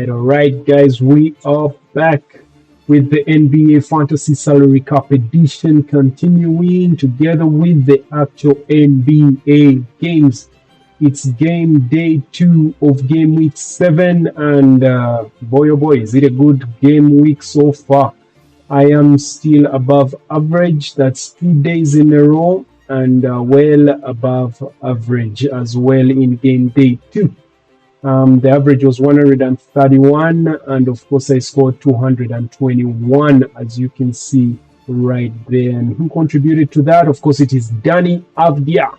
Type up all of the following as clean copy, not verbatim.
All right, guys. We are back with the NBA Fantasy Salary Cap edition, continuing together with the actual NBA games. It's game day 2 of game week 7, and boy, oh boy, is it a good game week so far. I am still above average. That's 2 days in a row, and well above average as well in game day 2. The average was 131, and of course I scored 221, as you can see right there. And who contributed to that? Of course, it is DENI AVDIJA.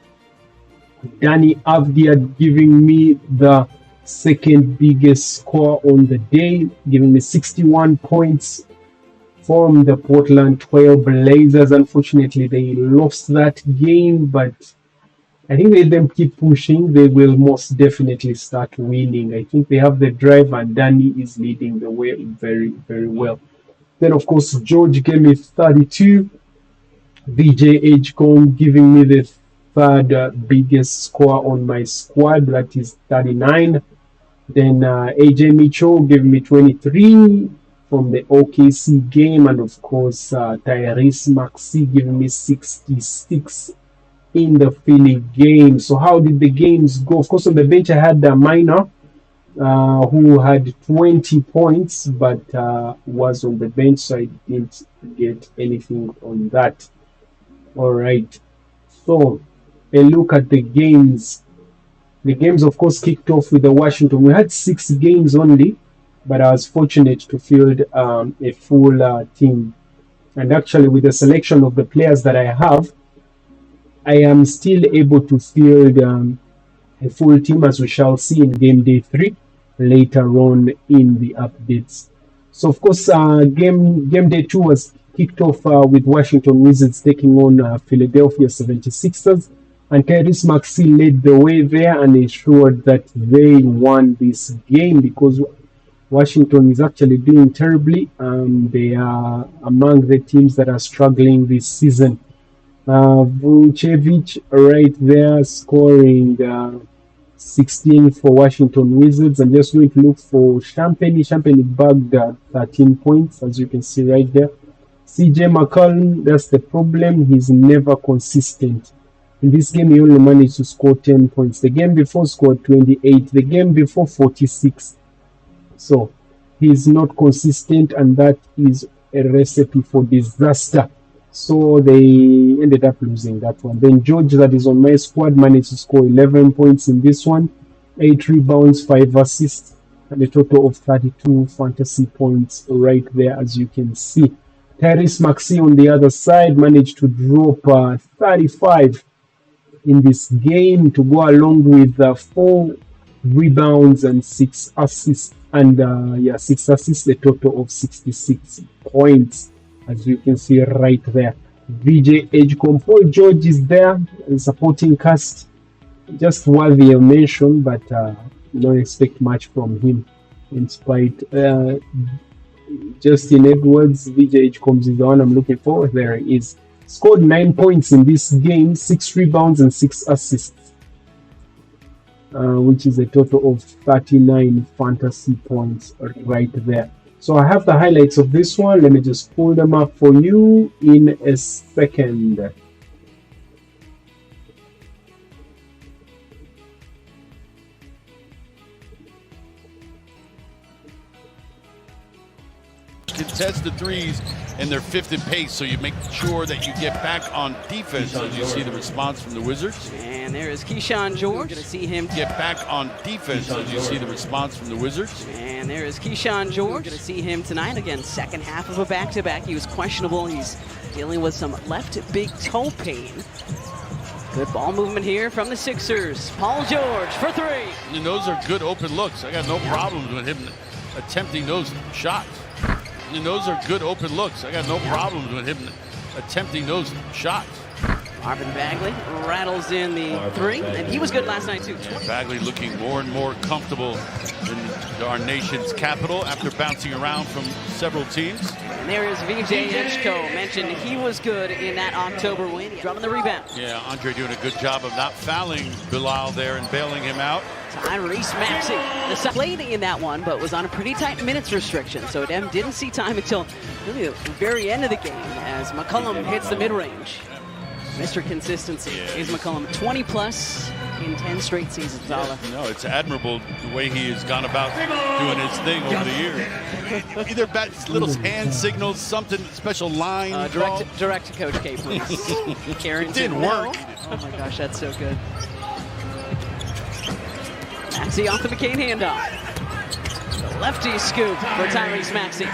DENI AVDIJA giving me the second biggest score on the day, giving me 61 points from the Portland Trail Blazers. Unfortunately, they lost that game, but I think let them keep pushing. They will most definitely start winning. I think they have the drive, and DENI is leading the way very, very well. Then, of course, George gave me 32. VJ Edgecombe giving me the third biggest score on my squad. That is 39. Then AJ Mitchell gave me 23 from the OKC game. And, of course, Tyrese Maxey giving me 66 in the Philly game. So how did the games go? Of course, on the bench I had Minor, who had 20 points, but was on the bench, so I didn't get anything on that. All right. So a look at the games. The games, of course, kicked off with the Washington. We had 6 games only, but I was fortunate to field a full team. And actually, with the selection of the players that I have, I am still able to field a full team, as we shall see in game day 3 later on in the updates. So, of course, game day 2 was kicked off with Washington Wizards taking on Philadelphia 76ers. And Tyrese Maxey led the way there and ensured that they won this game, because Washington is actually doing terribly. They are among the teams that are struggling this season. Vucevic right there scoring 16 for Washington Wizards. I'm just going to look for Champagne. Champagne bagged 13 points, as you can see right there. CJ McCollum, that's the problem. He's never consistent. In this game, he only managed to score 10 points. The game before scored 28. The game before 46. So he's not consistent, and that is a recipe for disaster. So they ended up losing that one. Then George, that is on my squad, managed to score 11 points in this one. 8 rebounds, 5 assists, and a total of 32 fantasy points right there, as you can see. Tyrese Maxey on the other side managed to drop 35 in this game to go along with 4 rebounds and 6 assists. And 6 assists, a total of 66 points. As you can see right there. VJ Edgecombe, Paul George is there, and supporting cast, just worthy of mention, but don't expect much from him. In spite, Justin Edwards, VJ Edgecombe is the one I'm looking for. There he is. Scored 9 points in this game, 6 rebounds and 6 assists, which is a total of 39 fantasy points right there. So I have the highlights of this one. Let me just pull them up for you in a second. Contest the threes in their 5th in pace, so you make sure that you get back on defense. As you see the response from the Wizards. And there is Keyshawn George. Going to see him get back on defense. As you see the response from the Wizards. And there is Keyshawn George. Going to see him tonight. Again, second half of a back-to-back. He was questionable. He's dealing with some left big toe pain. Good ball movement here from the Sixers. Paul George for three. And those are good open looks. I got no problems with him attempting those shots. And those are good open looks. I got no problems with him attempting those shots. Marvin Bagley rattles in the three, and he was good last night too. Bagley looking more and more comfortable in our nation's capital after bouncing around from several teams. And there is VJ Edgecombe. Mentioned he was good in that October win. Drumming the rebound. Yeah, Andre doing a good job of not fouling Bilal there and bailing him out. Tyrese Maxey. The Suns played in that one, but was on a pretty tight minutes restriction, so Dem didn't see time until really the very end of the game as McCollum hits the mid-range. Mr. Consistency is McCollum, 20 plus in 10 straight seasons. Yeah, no, it's admirable the way he has gone about doing his thing over the years. Either bats little hand signals, something special line. Direct to Coach K, please. It didn't work. Oh my gosh, that's so good. Maxey off the McCain handoff. The lefty scoop for Tyrese Maxey.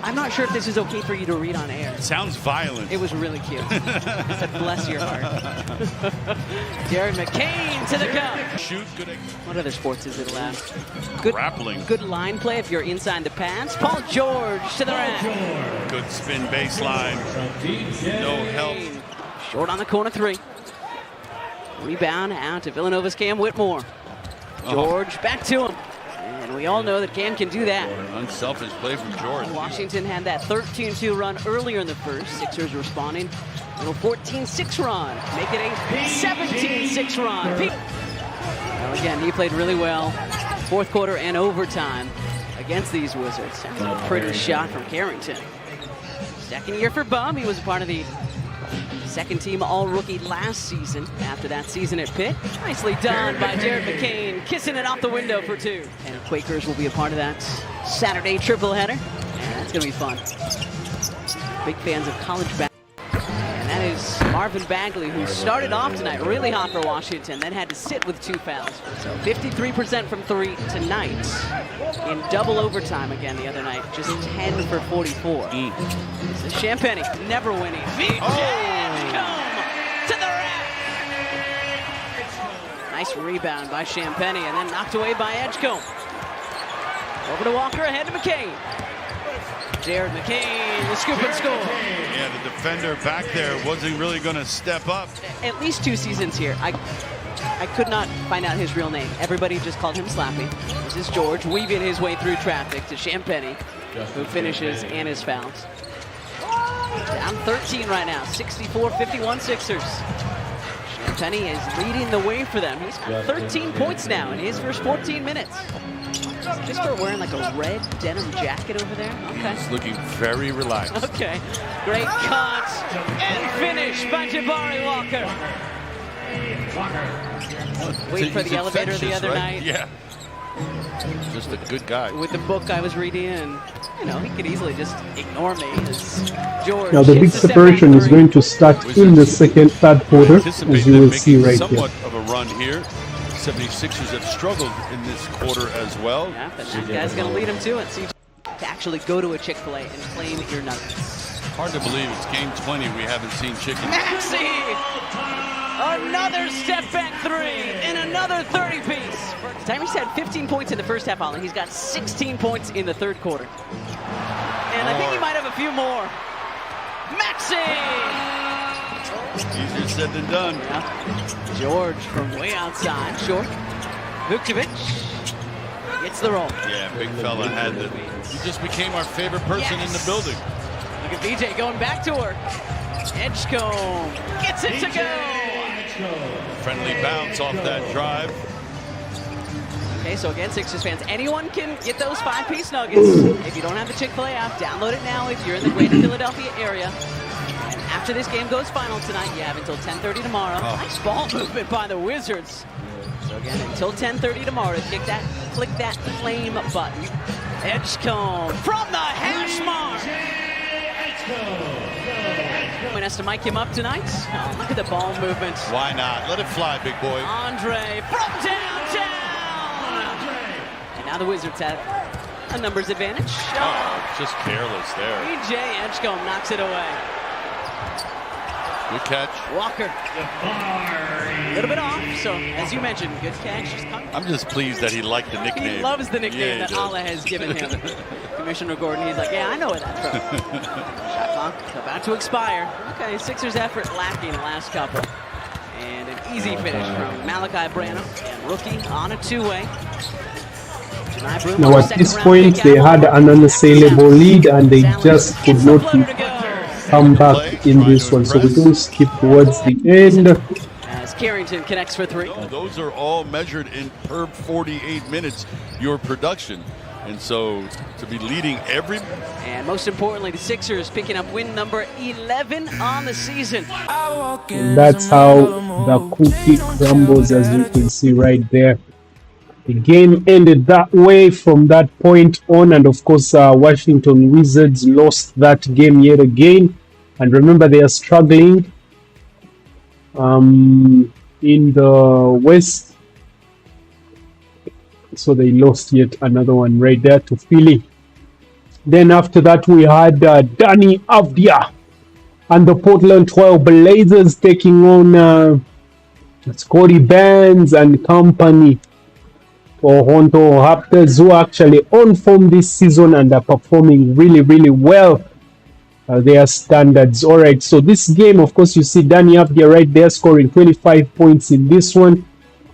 I'm not sure if this is okay for you to read on air. It sounds violent. It was really cute. I said, bless your heart. Jared McCain to the cup. Shoot, good. What other sports is it allowed? Good grappling. Good line play if you're inside the pass. Paul George to the rack. Good spin baseline. No help. Short on the corner three. Rebound out to Villanova's Cam Whitmore. George back to him. And we all know that Cam can do that. Unselfish play from George. Washington had that 13-2 run earlier in the first. Sixers responding. Little 14-6 run. Make it a 17-6 run. Well, again, he played really well. Fourth quarter and overtime against these Wizards. That's a pretty shot from Carrington. Second year for Bum. He was a part of the second team all-rookie last season after that season at Pitt. Nicely done by Jared McCain, kissing it out the window for two. And Quakers will be a part of that Saturday triple header. And that's going to be fun. Big fans of college basketball. And that is Marvin Bagley, who started off tonight really hot for Washington, then had to sit with 2 fouls. So 53% from three tonight. In double overtime again the other night, just 10 for 44. This is Champagny, never winning. To the rack. Nice rebound by Champagny and then knocked away by Edgecombe. Over to Walker, ahead to McCain. Jared McCain, the scoop and score. Yeah, the defender back there wasn't really going to step up. At least 2 seasons here. I could not find out his real name. Everybody just called him Slappy. This is George weaving his way through traffic to Champagny, who finishes and is fouled. Down 13 right now, 64-51 Sixers. Champagny is leading the way for them. He's got 13 points now in his first 14 minutes. Just for wearing like a red denim jacket over there. Okay. He's looking very relaxed. Okay. Great cut and finish by Jabari Walker. Wait for the elevator the other night. Yeah. Just a good guy. With the book I was reading, and you know, he could easily just ignore me. George. Now the big separation is going to start in the third quarter, as you will see right here. Somewhat of a run here. 76ers have struggled in this quarter as well. Yeah, but that guy's going to lead him to it. So to actually go to a Chick-fil-A and claim your nuggets. Hard to believe it's game 20. We haven't seen chicken. Maxey! Another step back three and another 30-piece. Tyrese had 15 points in the first half, Ollie. He's got 16 points in the third quarter. And I think he might have a few more. Maxey! Easier said than done. Yeah. George from way outside. Short. Vukcevic gets the roll. Yeah, big fella had the... He just became our favorite person in the building. Look at VJ going back to work. Edgecombe gets it to go. Friendly bounce off that drive. Okay, so again, Sixers fans, anyone can get those 5-piece nuggets. If you don't have the Chick-fil-A app, download it now if you're in the greater Philadelphia area. And after this game goes final tonight, you have until 10:30 tomorrow. Nice ball movement by the Wizards. So again, until 10:30 tomorrow to click that flame button. Edgecombe from the hash mark. Edgecombe has to mic him up tonight. Oh, look at the ball movement. Why not? Let it fly, big boy. Andre from downtown. And now the Wizards have a numbers advantage. Oh, just careless there. VJ Edgecombe knocks it away. Good catch. Walker. A little bit off, so as you mentioned, good catch. I'm just pleased that he liked the nickname. He loves the nickname that does. Allah has given him. Commissioner Gordon, he's like, yeah, I know where that's from. Shot clock about to expire. Okay, Sixers effort lacking the last couple. And an easy finish from Malachi Branham, rookie on a two-way. Now at this point, they had an unassailable lead and they just could not come back in this one. So we're going to skip towards the end. As Carrington connects for three. Those are all measured in per 48 minutes, your production. And so to be leading every... And most importantly, the Sixers picking up win number 11 on the season. And that's how the cookie crumbles, as you can see right there. The game ended that way from that point on, and of course Washington Wizards lost that game yet again. And remember, they are struggling in the West, so they lost yet another one right there to Philly. Then after that we had DENI AVDIJA and the Portland Trail Blazers taking on Scotty Barnes and company. Toronto Raptors, who are actually on form this season and are performing really, really well. Their standards. All right, so this game, of course, you see DENI AVDIJA right there scoring 25 points in this one,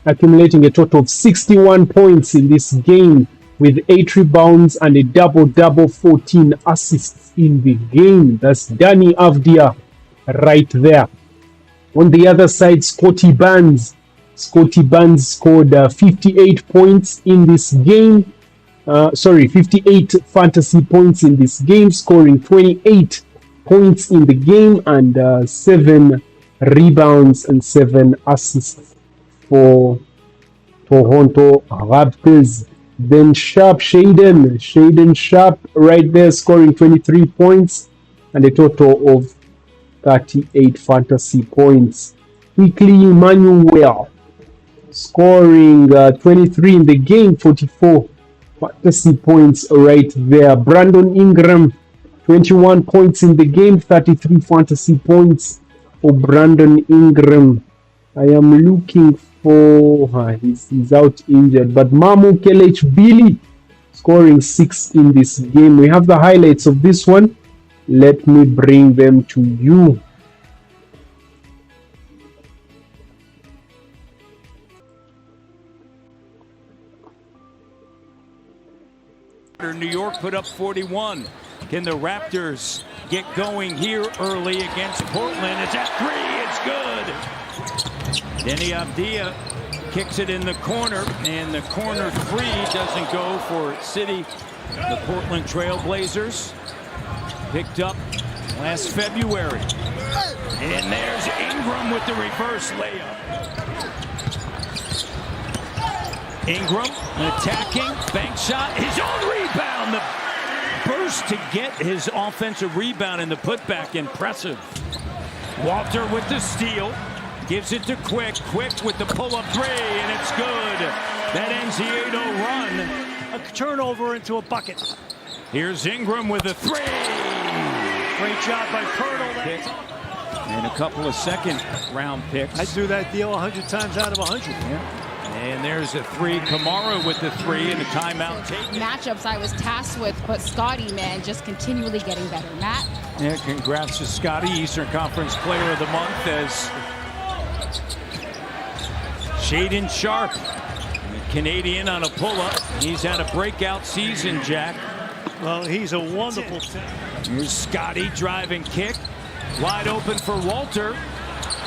accumulating a total of 61 points in this game with 8 rebounds and a double-double, 14 assists in the game. That's DENI AVDIJA right there. On the other side, Scotty Barnes scored 58 points in this game. 58 fantasy points in this game, scoring 28 points in the game and 7 rebounds and 7 assists for Toronto Raptors. Then Shaden Sharp right there scoring 23 points and a total of 38 fantasy points. Quickly, Emmanuel scoring 23 in the game, 44 fantasy points right there. Brandon Ingram, 21 points in the game, 33 fantasy points for Brandon Ingram. I am looking for... he's out injured. But Mamu Kelech-Billy scoring 6 in this game. We have the highlights of this one. Let me bring them to you. New York put up 41. Can the Raptors get going here early against Portland? It's at 3. It's good. DENI AVDIJA kicks it in the corner, and the corner 3 doesn't go for City. The Portland Trail Blazers picked up last February. And there's Ingram with the reverse layup. Ingram attacking, bank shot, his own rebound. The burst to get his offensive rebound and the putback, impressive. Walter with the steal, gives it to Quick. Quick with the pull-up 3, and it's good. That ends the 8-0 run. A turnover into a bucket. Here's Ingram with a 3. Great job by Pirtle. And a couple of second-round picks. I'd do that deal 100 times out of 100. Yeah. And there's a 3. Kamara with the 3 and a timeout taken. Matchups I was tasked with, but Scotty, man, just continually getting better. Matt? Yeah, congrats to Scotty, Eastern Conference Player of the Month, as Shaden Sharp, Canadian, on a pull-up. He's had a breakout season, Jack. Well, he's a wonderful... Here's Scotty driving kick. Wide open for Walter.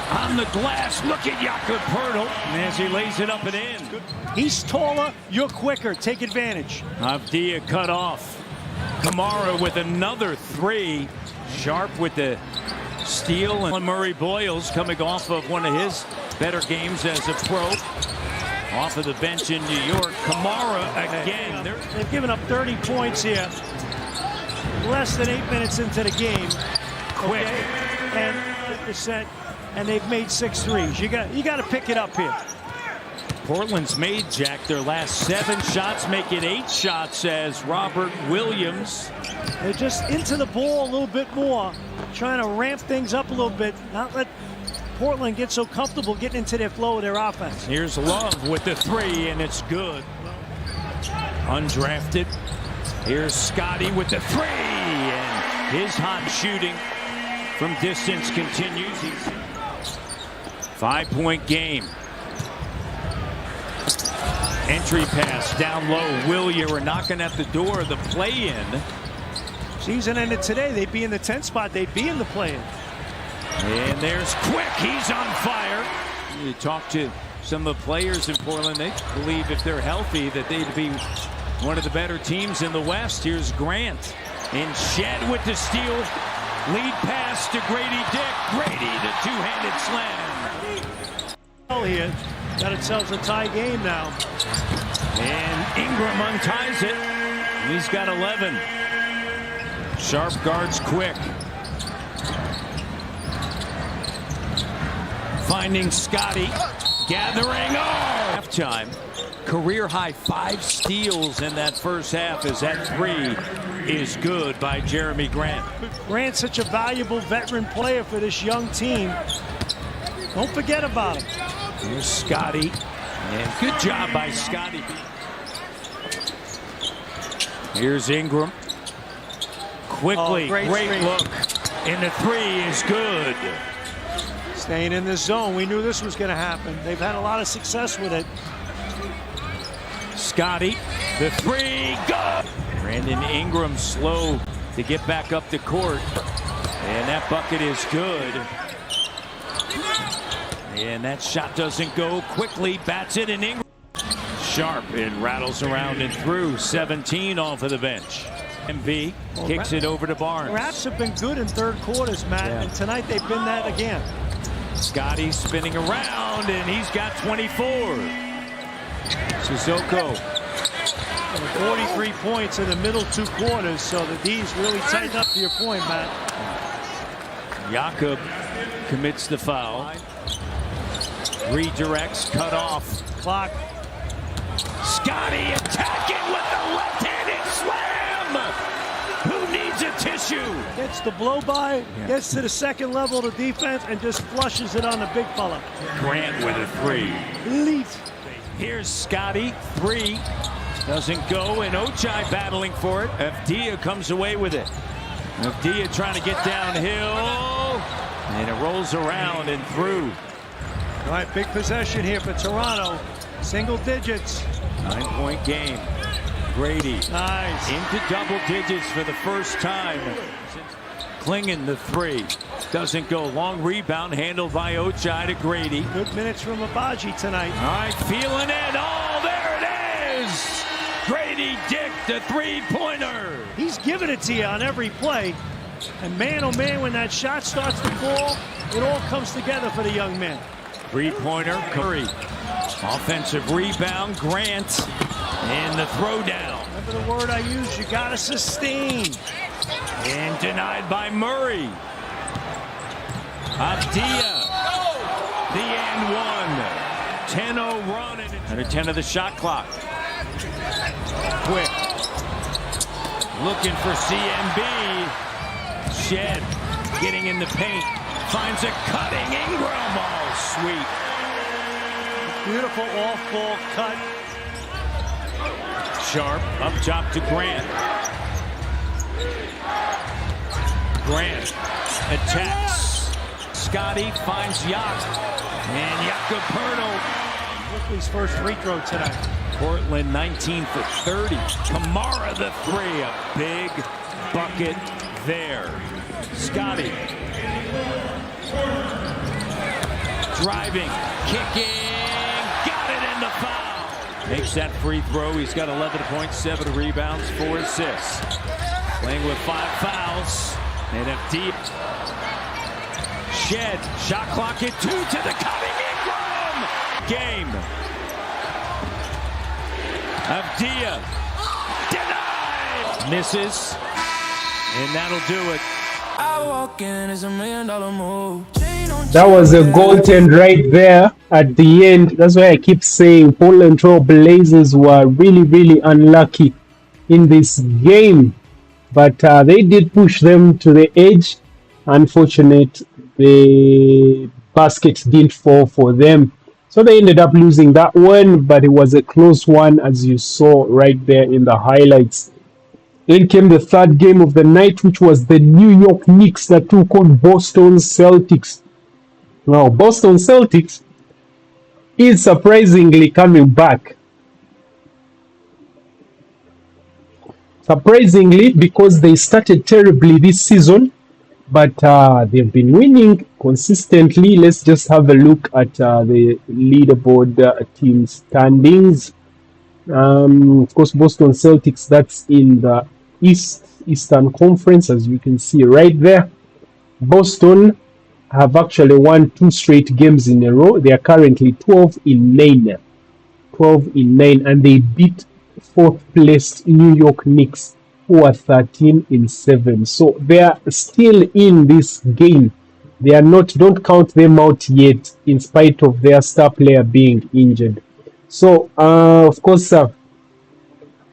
On the glass, look at Jakob Poeltl as he lays it up and in. He's taller, you're quicker, take advantage. AVDIJA cut off. Kamara with another 3. Sharp with the steal. And Murray Boyles coming off of one of his better games as a pro. Off of the bench in New York. Kamara again. They've given up 30 points here. Less than 8 minutes into the game. Quick. And they've made 6 threes. You got to pick it up here. Portland's made, Jack, their last 7 shots, make it 8 shots as Robert Williams. They're just into the ball a little bit more, trying to ramp things up a little bit, not let Portland get so comfortable getting into their flow of their offense. Here's Love with the 3, and it's good. Undrafted. Here's Scotty with the 3, and his hot shooting from distance continues. 5-point game. Entry pass down low. Willier knocking at the door of the play-in. Season ended today. They'd be in the 10th spot. They'd be in the play-in. And there's Quick. He's on fire. You talk to some of the players in Portland. They believe if they're healthy that they'd be one of the better teams in the West. Here's Grant. And Shed with the steal. Lead pass to Grady Dick. Grady, the two-handed slam. Here, got itself a tie game now. And Ingram unties it. He's got 11. Sharp guards Quick. Finding Scotty. Gathering. Oh! Halftime. Career high 5 steals in that first half as that 3 is good by Jeremy Grant. Grant's such a valuable veteran player for this young team. Don't forget about him. Here's Scotty. And good job by Scotty. Here's Ingram. Quickly, great look. And the 3 is good. Staying in this zone. We knew this was going to happen. They've had a lot of success with it. Scotty, the 3, go! Brandon Ingram slow to get back up the court. And that bucket is good. And that shot doesn't go. Quickly bats it, and Ingram. Sharp and rattles around and through. 17 off of the bench. MV kicks it over to Barnes. Raps have been good in third quarters, Matt, and tonight they've been that again. Scotty spinning around, and he's got 24. Sissoko. 43 points in the middle 2 quarters, so the D's really tightened up to your point, Matt. Jakob commits the foul. Redirects, cut off. Clock. Scotty attacking with the left-handed slam! Who needs a tissue? Gets the blow-by, gets to the second level of the defense, and just flushes it on the big fella. Grant with a 3. Elite. Here's Scotty, 3. Doesn't go, and Ochai battling for it. Avdija comes away with it. Avdija trying to get downhill, and it rolls around and through. All right, big possession here for Toronto. Single digits. 9-point game. Grady. Nice. Into double digits for the first time. Klingon the 3. Doesn't go. Long rebound handled by Ochai to Grady. Good minutes from Abaji tonight. All right, feeling it. Oh, there it is. Grady Dick, the 3-pointer. He's giving it to you on every play. And man, oh man, when that shot starts to fall, it all comes together for the young man. 3-pointer, Curry. Offensive rebound, Grant. And the throwdown. Remember the word I used, you gotta sustain. And denied by Murray. Avdija. The and 1. 10-0 run. Under 10 of the shot clock. Quick. Looking for CMB. Shed getting in the paint. Finds a cutting Ingram. Oh, sweet. Beautiful off-ball cut. Sharp up top to Grant. Grant attacks. Scotty finds Yak. And Jakob Pertl. Quickly's first free throw tonight. Portland 19 for 30. Kamara the 3. A big bucket there. Scotty. Driving. Kicking. Got it in the foul. Makes that free throw. He's got 11 points, 7 rebounds, 4 assists. Playing with 5 fouls. And a deep. Shed. Shot clock at 2 to the cutting Ingram. Game. Avdija. Denied. Misses. And that'll do it. I walk in, it's $1 million move. Chain on That was a goaltend right there at the end. That's why I keep saying Portland Trail Blazers were really, really unlucky in this game. But they did push them to the edge. Unfortunate, the basket didn't fall for them. So they ended up losing that one, but it was a close one, as you saw right there in the highlights. Then came the third game of the night, which was the New York Knicks that took on Boston Celtics. Now, Boston Celtics is surprisingly coming back. Surprisingly, because they started terribly this season, but they've been winning consistently. Let's just have a look at the leaderboard team standings. Of course, Boston Celtics, that's in the Eastern Conference, as you can see right there. Boston have actually won 2 straight games in a row. They are currently 12-9. 12-9, and they beat 4th placed New York Knicks, who are 13-7. So they are still in this game. They are not, don't count them out yet, in spite of their star player being injured. So, of course,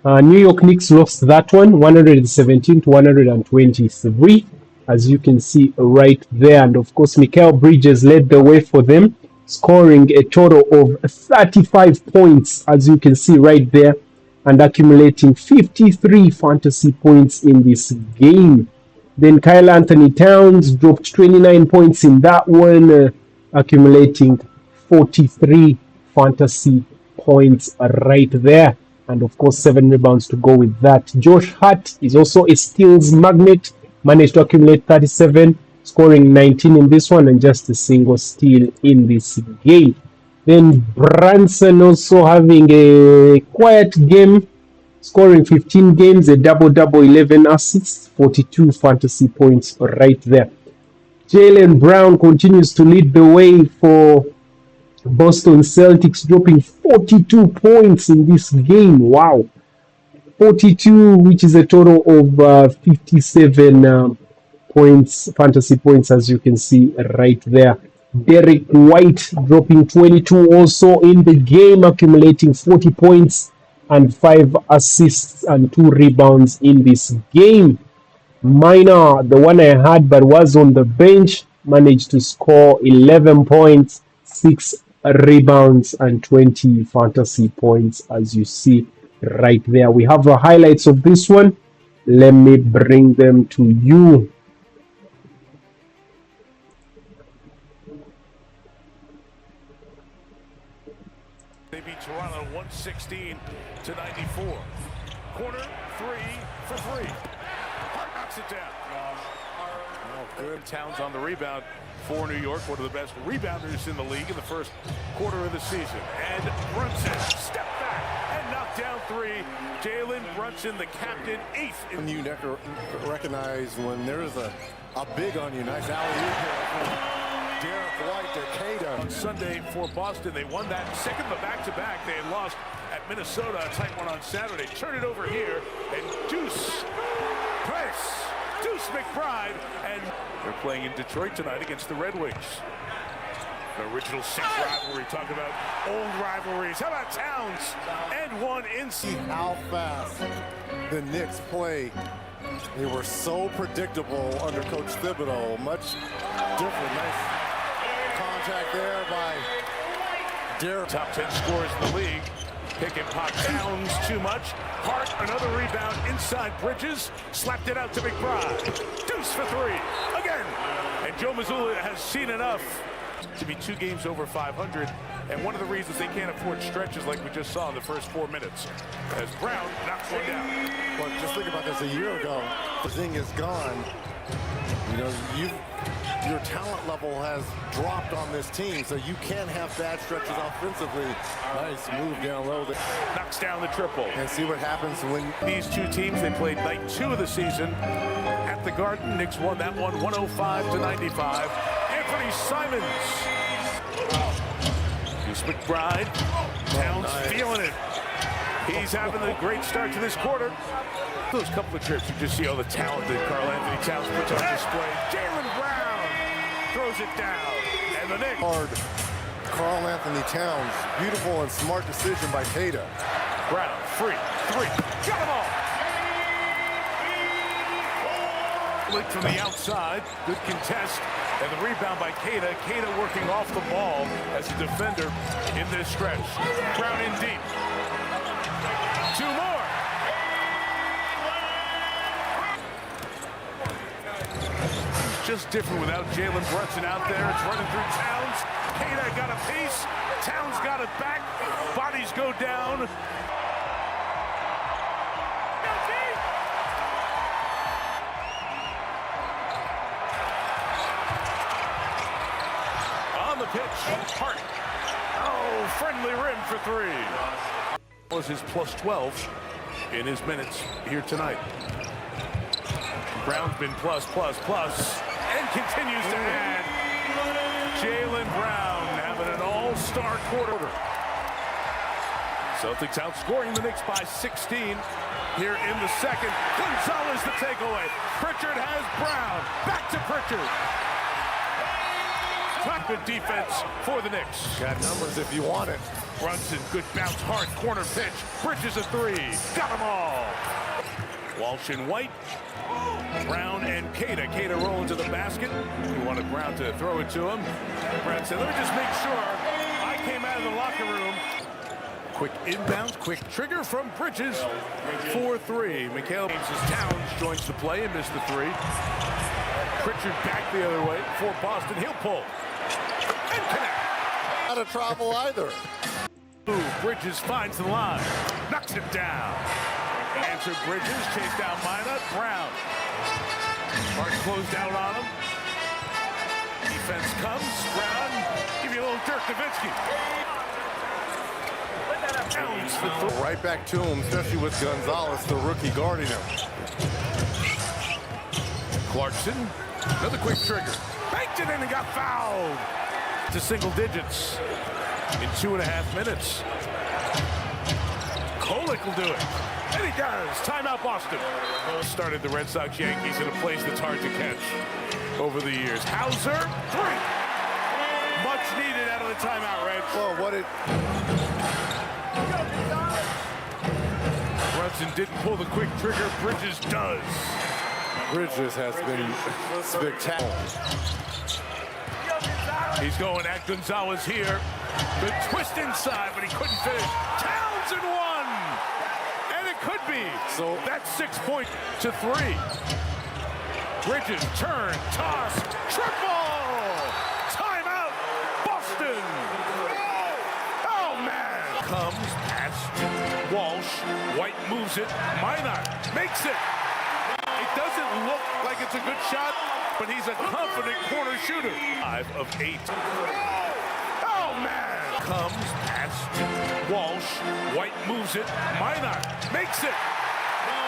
New York Knicks lost that one, 117-123, as you can see right there. And of course, Mikal Bridges led the way for them, scoring a total of 35 points, as you can see right there, and accumulating 53 fantasy points in this game. Then Kyle Anthony Towns dropped 29 points in that one, accumulating 43 fantasy points right there. And of course, 7 rebounds to go with that. Josh Hart is also a steals magnet, managed to accumulate 37, scoring 19 in this one and just a single steal in this game. Then Brunson also having a quiet game, scoring 15 games, a double-double, 11 assists, 42 fantasy points right there. Jaylen Brown continues to lead the way for Boston Celtics, dropping 42 points in this game. Wow. 42, which is a total of 57 points, fantasy points, as you can see right there. Derek White dropping 22 also in the game, accumulating 40 points and 5 assists and 2 rebounds in this game. Minor, the one I had but was on the bench, managed to score 11 points, 6 rebounds and 20 fantasy points, as you see right there. We have the highlights of this one. Let me bring them to you. They beat Toronto 116-94. Corner 3 for 3. Hart knocks it down. Oh, good. Towns on the rebound for New York, one of the best rebounders in the league in the first quarter of the season. And Brunson, step back and knock down 3. Jalen Brunson, the captain, 8th. And you recognize when there's a big on you. Nice alley-oop. Derek White to Cada. Sunday for Boston. They won that second, but back-to-back. They had lost at Minnesota, a tight one on Saturday. Turn it over here, and Deuce McBride, and they're playing in Detroit tonight against the Red Wings. The original 6 rivalry. Talk about old rivalries. How about Towns? And one in. How fast the Knicks play. They were so predictable under Coach Thibodeau. Much different. Nice contact there by Derek. Top 10 scorers in the league. Pick and pop. Towns too much. Hart, another rebound inside Bridges. Slapped it out to McBride. Deuce for 3. Again. And Joe Mazzulla has seen enough to be 2 games over 500. And one of the reasons they can't afford stretches like we just saw in the first 4 minutes. As Brown knocks one down. Well, just think about this. A year ago, the thing is gone. You know, your talent level has dropped on this team, so you can't have bad stretches offensively. Nice move down low. Knocks down the triple. And see what happens when these 2 teams, they played night 2 of the season at the Garden. Knicks won that one 105-95. Anthony Simons. Deuce McBride. Towns feeling it. He's having a great start to this quarter. Those couple of trips, you just see all the talent that Karl Anthony Towns puts on display. Jaylen Brown throws it down. And the Knicks. Hard. Karl Anthony Towns. Beautiful and smart decision by Keita. Brown, free, three. Got them all. Flick from the outside. Good contest. And the rebound by Keita. Keita working off the ball as a defender in this stretch. Brown in deep. Two more. Just different without Jalen Brunson out there. It's running through Towns. Keita got a piece. Towns got it back. Bodies go down. On the pitch, Hart. Oh, friendly rim for three. Was his plus 12 in his minutes here tonight. Brown's been plus, and continues to add. Jaylen Brown having an all-star quarter. Celtics outscoring the Knicks by 16 here in the second. Gonzalez the takeaway. Pritchard has Brown. Back to Pritchard. Good defense for the Knicks. Got numbers if you want it. Brunson, good bounce, hard corner pitch. Bridges a three. Got them all. Walsh and White. Brown and Keita. Keita rolling to the basket. He wanted Brown to throw it to him. Brown said, let me just make sure I came out of the locker room. Quick inbound, quick trigger from Bridges. 4-3. Mikhail Towns joins the play and missed the three. Pritchard back the other way for Boston. He'll pull. And connect. Not a travel either. Bridges finds the line. Knocks him down. Answer Bridges, chased down Mina. Brown. Hart closed out on him. Defense comes. Brown. Give you a little Dirk Nowitzki. Right back to him, especially with Gonzalez, the rookie, guarding him. Clarkson. Another quick trigger. Banked it in and got fouled. To single digits in 2.5 minutes. Kolek will do it. And he does. Timeout Boston. Started the Red Sox Yankees in a place that's hard to catch over the years. Hauser, three. Much needed out of the timeout, Reds. Well, what it... Brunson didn't pull the quick trigger. Bridges does. Bridges has been spectacular. He's going at Gonzalez here. The twist inside, but he couldn't finish. Towns and one. And it could be. So that's 6 point to 3. Bridges, turn, toss, triple. Timeout, Boston. Oh, man. Comes, pass, Walsh. White moves it. Minot makes it. It doesn't look like it's a good shot, but he's a confident corner shooter. 5 of 8. Oh, man. Comes, pass, Walsh. White moves it. Minot makes it.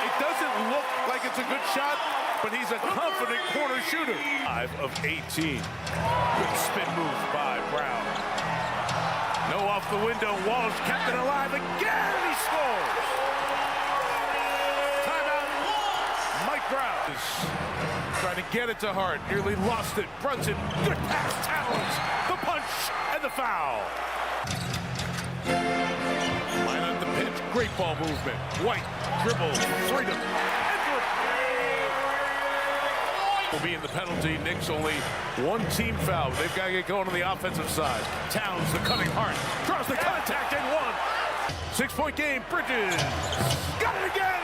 It doesn't look like it's a good shot, but he's a confident corner shooter. 5 of 18. Good spin move by Brown. No off the window. Walsh kept it alive again. He scores. Timeout. Mike Brown is trying to get it to Hart. Nearly lost it. Brunson. Good pass. Towns. The punch and the foul. Line on the pitch. Great ball movement. White. Dribble. Freedom. Will be in the penalty. Knicks only one team foul. They've got to get going on the offensive side. Towns, the cutting Hart, draws the contact and one. 6 point game. Bridges got it again.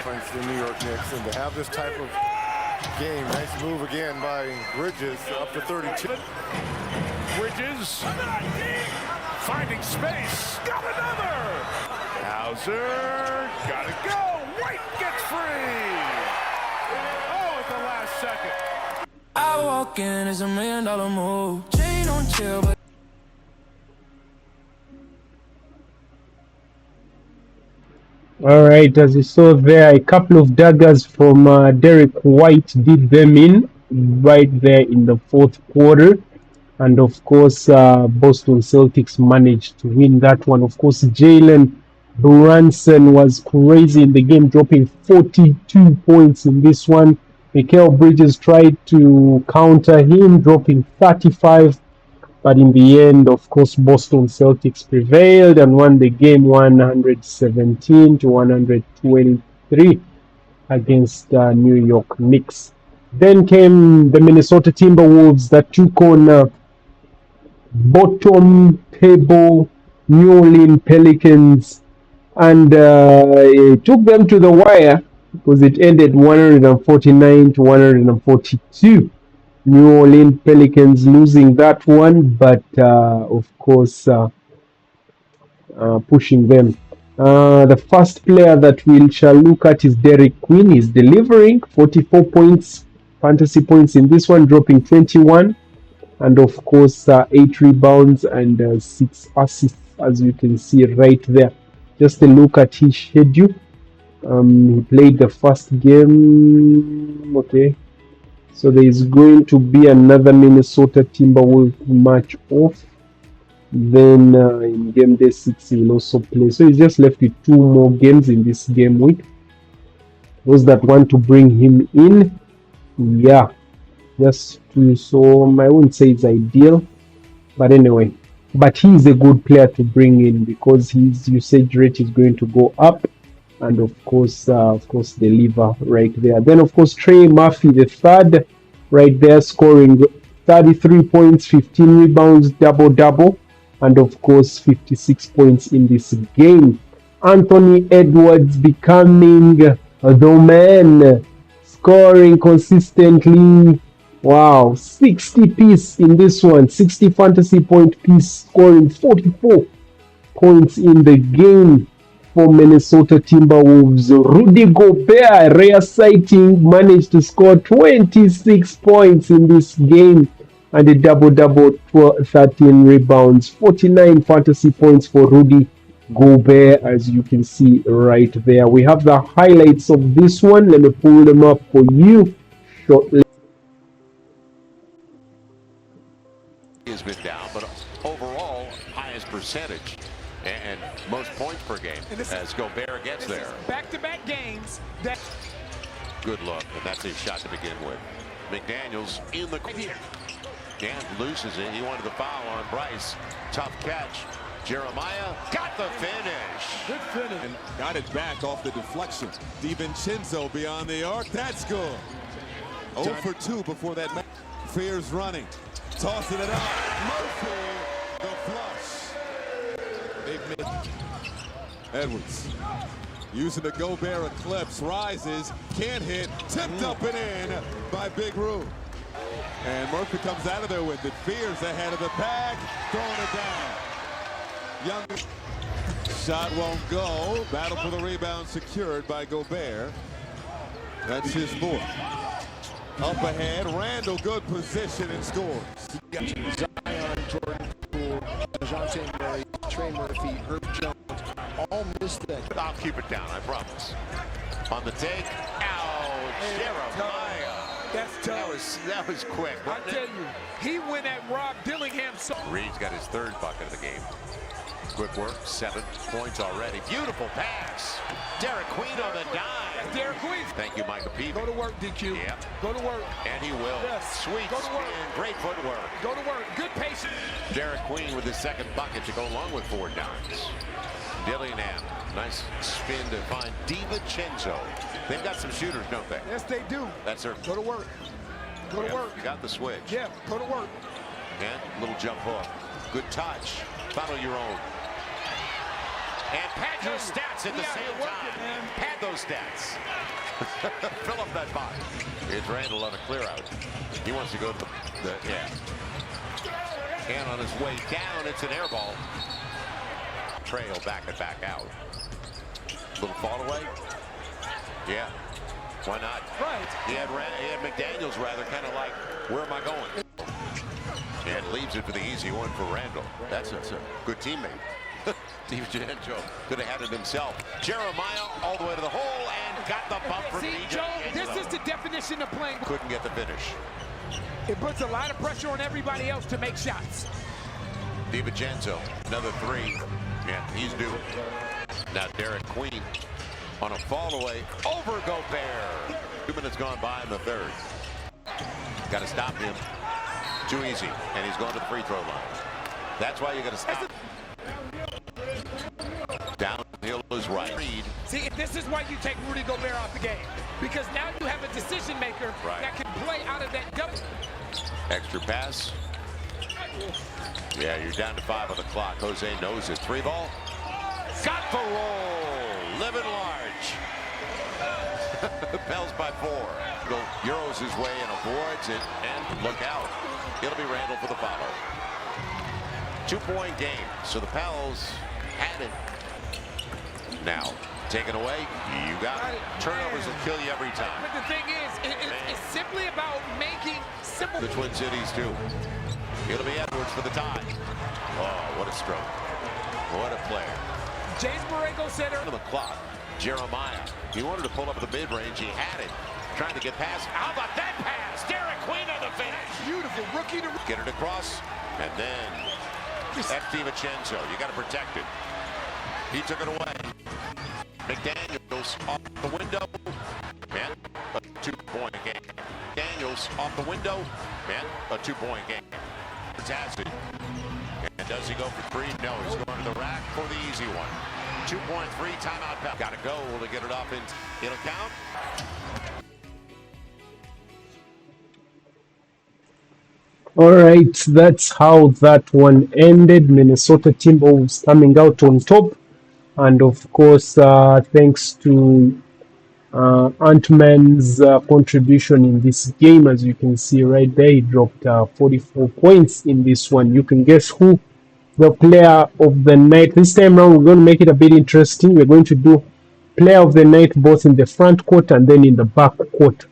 Thanks to the New York Knicks, and to have this type of game, nice move again by Bridges, up to 32. Bridges finding space. Got another. Hauser got to go. White gets free. The last second. I walk in as $1 million move. Chain on chill, but all right, as you saw there, a couple of daggers from Derek White did them in right there in the fourth quarter. And of course, Boston Celtics managed to win that one. Of course, Jalen Brunson was crazy in the game, dropping 42 points in this one. Mikal Bridges tried to counter him, dropping 35, but in the end, of course, Boston Celtics prevailed and won the game 117 to 123 against New York Knicks. Then came the Minnesota Timberwolves that took on bottom table New Orleans Pelicans, and it took them to the wire because it ended 149 to 142. New Orleans Pelicans losing that one, but of course pushing them. The first player that we shall look at is Derek Queen. He's delivering 44 points, fantasy points in this one, dropping 21, and of course 8 rebounds and 6 assists, as you can see right there. Just a look at his schedule. He played the first game. Okay, so there is going to be another Minnesota Timberwolves match off. Then in game day 6 he will also play. So he's just left with 2 more games in this game week. Those that want to bring him in, yeah, just to, so I wouldn't say it's ideal, but anyway, but he's a good player to bring in because his usage rate is going to go up, and of course deliver right there. Then of course Trey Murphy the third right there, scoring 33 points, 15 rebounds, double, and of course 56 points in this game. Anthony Edwards becoming the man, scoring consistently. Wow, 60 piece in this one, 60 fantasy point piece, scoring 44 points in the game for Minnesota Timberwolves. Rudy Gobert, rare sighting, managed to score 26 points in this game and a double, 13 rebounds, 49 fantasy points for Rudy Gobert, as you can see right there. We have the highlights of this one. Let me pull them up for you shortly. Has been down, but overall highest percentage and most points per game as Gobert gets there. Back-to-back games. Good look, and that's his shot to begin with. McDaniels in the corner. Dan loses it. He wanted the foul on Bryce. Tough catch. Jeremiah got the finish. Good finish. And got it back off the deflection. DiVincenzo beyond the arc. That's good. 0 for 2 before that. Fears running. Tossing it out. Murphy, the flush. They've missed. Edwards using the Gobert eclipse. Rises. Can't hit. Tipped up and in by Big Roo. And Murphy comes out of there with it. Fears ahead of the pack. Throwing it down. Young shot won't go. Battle for the rebound secured by Gobert. That's his fourth. Up ahead, Randall, good position and scores. Zion, Jordan Poole, DeJounte Murray, Trey Murphy, Herb Jones, all missed that. I'll keep it down, I promise. On the take, ouch, Jeremiah. That's tough. That was quick. I tell you, he went at Rob Dillingham. Reed's got his 3rd bucket of the game. Quick work, 7 points already. Beautiful pass. Derek Queen on the dime. That's Derek Queen. Thank you, Michael Peavy. Go to work, DQ. Yeah. Go to work. And he will. Yes. Sweet Go to work. spin, great footwork. Go to work. Good patience. Derek Queen with his 2nd bucket to go along with 4 dimes. Dillingham, nice spin to find DiVincenzo. They've got some shooters, don't they? Yes, they do. That's her. Go to work. Go to work. You got the switch. Yeah, go to work. And little jump hook. Good touch. Follow your own. And pad those stats at the same time. Pad those stats. Fill up that box. Here's Randall on a clear out. He wants to go to the And on his way down, it's an air ball. Trey will back it back out. Little fall away. Yeah. Why not? Right. He had McDaniels rather kind of like, where am I going? And leaves it for the easy one for Randall. That's a good teammate. DiVincenzo could have had it himself. Jeremiah all the way to the hole and got the bump from Joe, this is the definition of playing. Couldn't get the finish. It puts a lot of pressure on everybody else to make shots. DiVincenzo, another 3. Yeah, he's due. Now Derek Queen on a fall away over Gobert. 2 minutes gone by in the third. Got to stop him. Too easy, and he's going to the free throw line. That's why you got to stop. Downhill is right. See, this is why you take Rudy Gobert off the game, because now you have a decision maker that can play out of that double. Extra pass. Yeah, you're down to 5 on the clock. Jose knows it. 3 ball. Got the roll. Living large. Pels by 4. Euros his way and avoids it. And look out. It'll be Randall for the follow. 2-point game. So the Pels had it. Now, taken away. You got it. Turnovers will kill you every time. But the thing is, it's simply about making simple. The Twin Cities, too. It'll be Edwards for the tie. Oh, what a stroke. What a player. James Borrego center. On the clock. Jeremiah. He wanted to pull up the mid-range. He had it. Trying to get past. How about that pass? Derek Queen on the finish. Beautiful rookie to get it across. And then F. DiVincenzo. You got to protect it. He took it away. McDaniels off the window. And a 2-point game. Daniels off the window. And a 2-point game. Fantastic. And does he go for 3? No, he's going to the rack for the easy one. 2.3 timeout pass. Got to go. Will they get it up? And it'll count. All right, that's how that one ended. Minnesota Timberwolves coming out on top. And of course, thanks to Ant-Man's contribution in this game, as you can see right there, he dropped 44 points in this one. You can guess who the player of the night. This time around, we're going to make it a bit interesting. We're going to do player of the night both in the front court and then in the back court.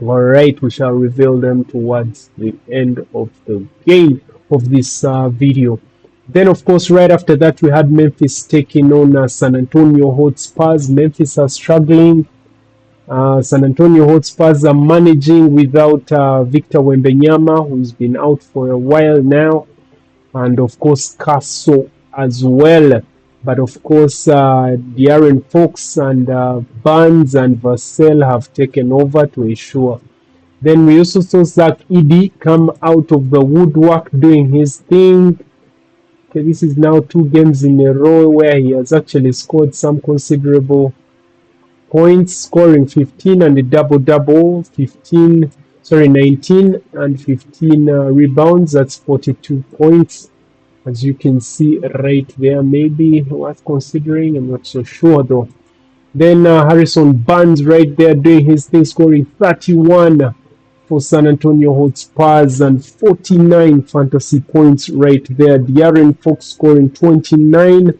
All right, we shall reveal them towards the end of the game of this video. Then, of course, right after that, we had Memphis taking on San Antonio Hotspurs. Memphis are struggling. San Antonio Hotspurs are managing without Victor Wembanyama, who's been out for a while now. And, of course, Casso as well. But, of course, De'Aaron Fox and Barnes and Vassell have taken over to ensure. Then we also saw Zach Edey come out of the woodwork doing his thing. Okay, this is now 2 games in a row where he has actually scored some considerable points, scoring 15 and a double-double, 19 and 15 rebounds. That's 42 points. As you can see right there, maybe worth considering. I'm not so sure though. Then Harrison Barnes right there doing his thing, scoring 31 for San Antonio Hotspurs and 49 fantasy points right there. De'Aaron Fox scoring 29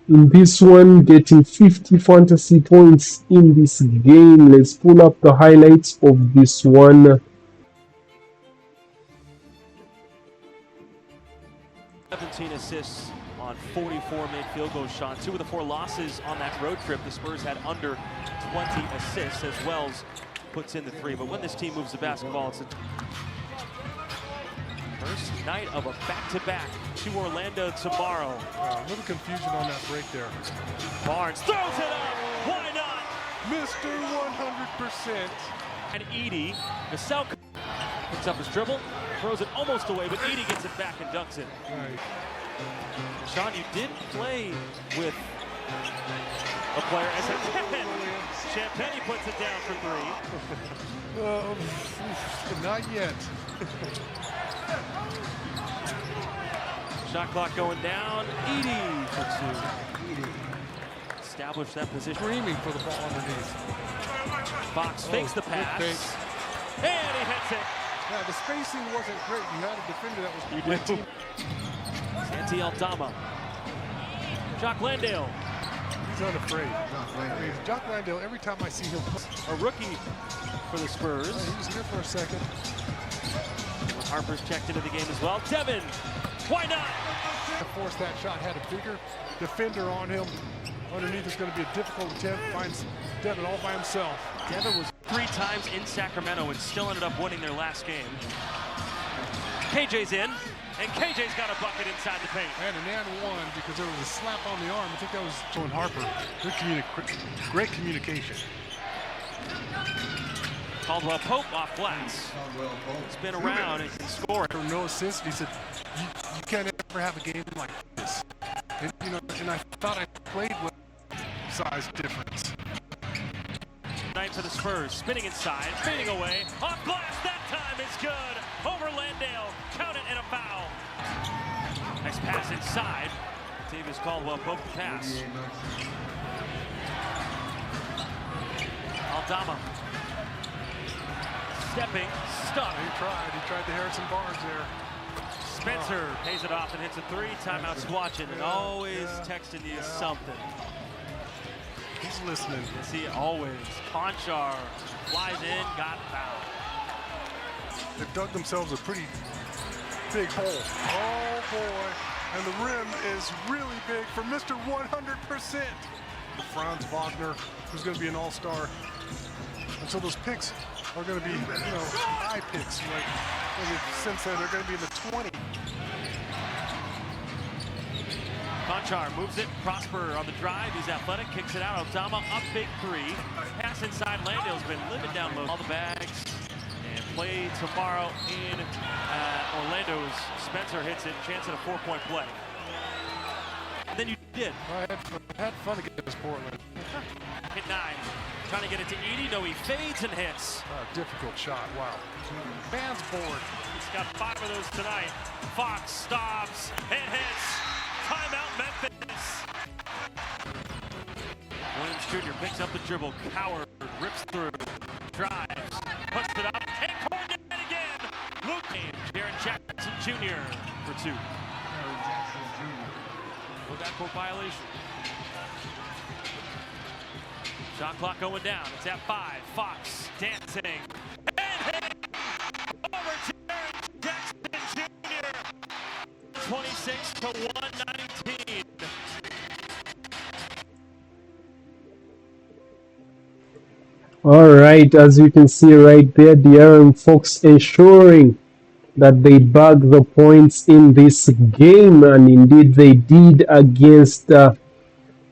in this one, getting 50 fantasy points in this game. Let's pull up the highlights of this one. 17 assists on 44 made field goal shots. 2 of the 4 losses on that road trip, the Spurs had under 20 assists as Wells puts in the 3. But when this team moves the basketball, it's a first night of a back-to-back to Orlando tomorrow. A little confusion on that break there. Barnes throws it up. Why not? Mr. 100%. And Edey, Vassell picks up his dribble, throws it almost away, but Edey gets it back and dunks it. Right. Sean, you did play with a player as a 10. Champagne puts it down for 3. Not yet. Shot clock going down. Edey for 2. Establish that position. Screaming for the ball underneath. Fox fakes the pass. And he hits it. Yeah, the spacing wasn't great. You had a defender that was... You do. Santi Aldama. Jock Landale. He's unafraid. Jock Landale, every time I see him... A rookie for the Spurs. He was here for a second. Harper's checked into the game as well. Devin, why not? To force that shot, had a bigger defender on him. Underneath is going to be a difficult attempt. Finds Devin all by himself. Devin was 3 times in Sacramento and still ended up winning their last game. KJ's in, And KJ's got a bucket inside the paint. And an and one because there was a slap on the arm. I think that was Joan Harper. Great communication. Caldwell Pope off glass. Spin around and can score it. No assist. He said, you can't ever have a game like this. And, you know, and I thought I played with size difference. Night for the Spurs, spinning inside, fading away. Off glass, that time is good. Over Landale, count it and a foul. Nice pass inside. Davis Caldwell Pope the pass. Aldama. Stepping, stuck. He tried the Harrison Barnes there. Spencer pays it off and hits a three. Timeout Squatchin', and always texting you something. He's listening. Yes, he always. Conchar flies in, got fouled. They've dug themselves a pretty big hole. Oh boy, and the rim is really big for Mr. 100%. Franz Wagner, who's going to be an all-star. And so those picks are going to be, you know, high picks. Like, since then, they're going to be in the 20. Conchar moves it. Prosper on the drive. He's athletic. Kicks it out. Aldama up big three. Pass inside. Landale's been living down low. All the bags. And play tomorrow in Orlando's. Spencer hits it. Chance at a 4-point play. And then you did. I had fun against Portland. Hit 9. Trying to get it to Edey. No, he fades and hits. Difficult shot. Wow. Man's board. He's got 5 of those tonight. Fox stops and hits. Timeout Memphis. Williams Jr. picks up the dribble. Coward rips through. Drives. Puts it up. And Cornet again. Luke and Jaren Jackson Jr. for 2. With that court violation. Shot clock going down. It's at 5. Fox dancing. And hit. Over to Jaren Jackson Jr. 26-119. All right, as you can see right there, De'Aaron Fox ensuring that they bag the points in this game, and indeed they did against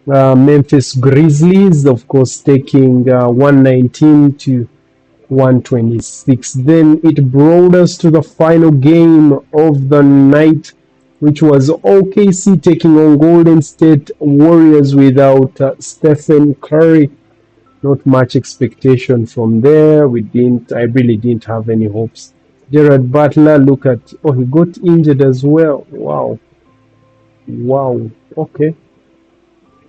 Memphis Grizzlies, of course, taking 119-126. Then it brought us to the final game of the night, which was OKC taking on Golden State Warriors without Stephen Curry. Not much expectation from there. I really didn't have any hopes. Gerard Butler, look at, he got injured as well. Wow.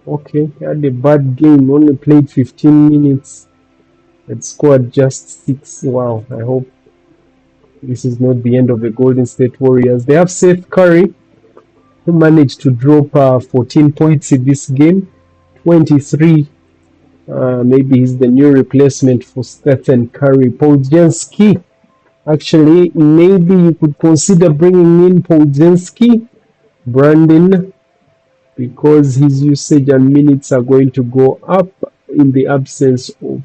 Okay, he had a bad game, only played 15 minutes and scored just 6. Wow, I hope this is not the end of the Golden State Warriors. They have Seth Curry, who managed to drop 14 points in this game, 23. Maybe he's the new replacement for Stephen Curry. Podziemski, actually, maybe you could consider bringing in Podziemski, Brandon, because his usage and minutes are going to go up in the absence of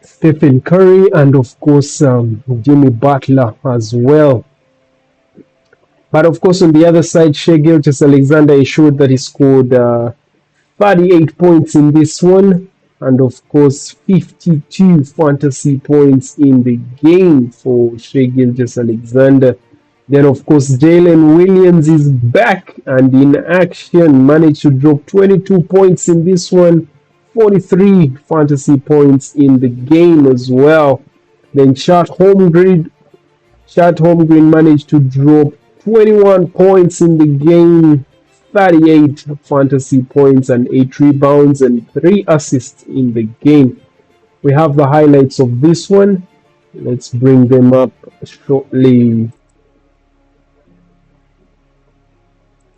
Stephen Curry, and of course Jimmy Butler as well. But of course, on the other side, Shai Gilgeous-Alexander ensured that he scored 38 points in this one, and of course 52 fantasy points in the game for Shai Gilgeous-Alexander. Then of course Jalen Williams is back and in action, managed to drop 22 points in this one, 43 fantasy points in the game as well. Then Chet Holmgren managed to drop 21 points in the game, 38 fantasy points and 8 rebounds and 3 assists in the game. We have the highlights of this one. Let's bring them up shortly.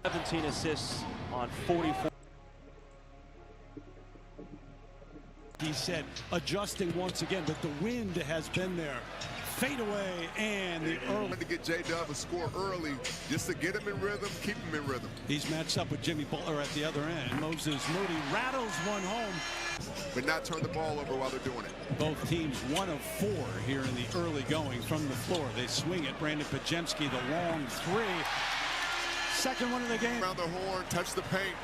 17 assists on 44. He said adjusting once again, but the wind has been there fadeaway, and the early. To get J-Dub a score early, just to get him in rhythm, keep him in rhythm. He's matched up with Jimmy Butler at the other end. Moses Moody rattles one home. But not turn the ball over while they're doing it. Both teams 1 of 4 here in the early going from the floor. They swing it. Brandon Pajemski, the long 3. Second one of the game. Around the horn, touch the paint.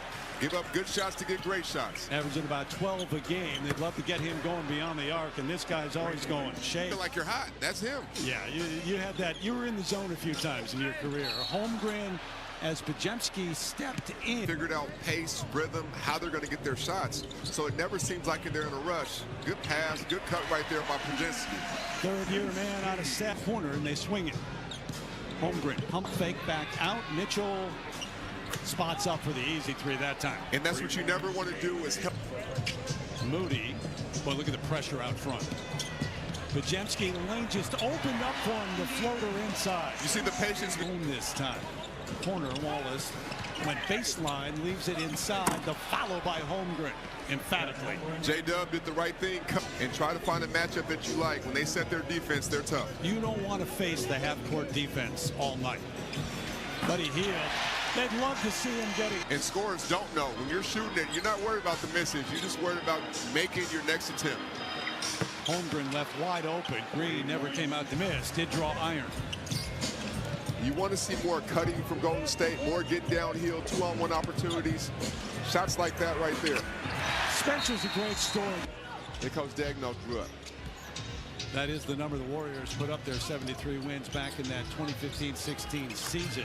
Give up good shots to get great shots. Averaging about 12 a game. They'd love to get him going beyond the arc, and this guy's always going. Shea. Feel like you're hot. That's him. Yeah, you had that. You were in the zone a few times in your career. Holmgren, as Pajemski stepped in. Figured out pace, rhythm, how they're going to get their shots. So it never seems like they're in a rush. Good pass, good cut right there by Pajemski. Third-year man out of set corner, and they swing it. Holmgren, pump fake back out. Mitchell spots up for the easy 3 that time. And that's what you never want to do is help. Moody, boy, look at the pressure out front. Pajemski, the lane just opened up for him, the floater inside. You see the patience this time. Corner, Wallace went baseline, leaves it inside. The follow by Holmgren, emphatically. J-Dub did the right thing and try to find a matchup that you like. When they set their defense, they're tough. You don't want to face the half-court defense all night. Buddy Hield, they'd love to see him getting. And scorers don't know. When you're shooting it, you're not worried about the misses. You're just worried about making your next attempt. Holmgren left wide open. Green never came out to miss. Did draw iron. You want to see more cutting from Golden State, more get downhill, 2-on-1 opportunities. Shots like that right there. Spencer's a great story. Here comes Dagno grew up. That is the number the Warriors put up their 73 wins back in that 2015-16 season.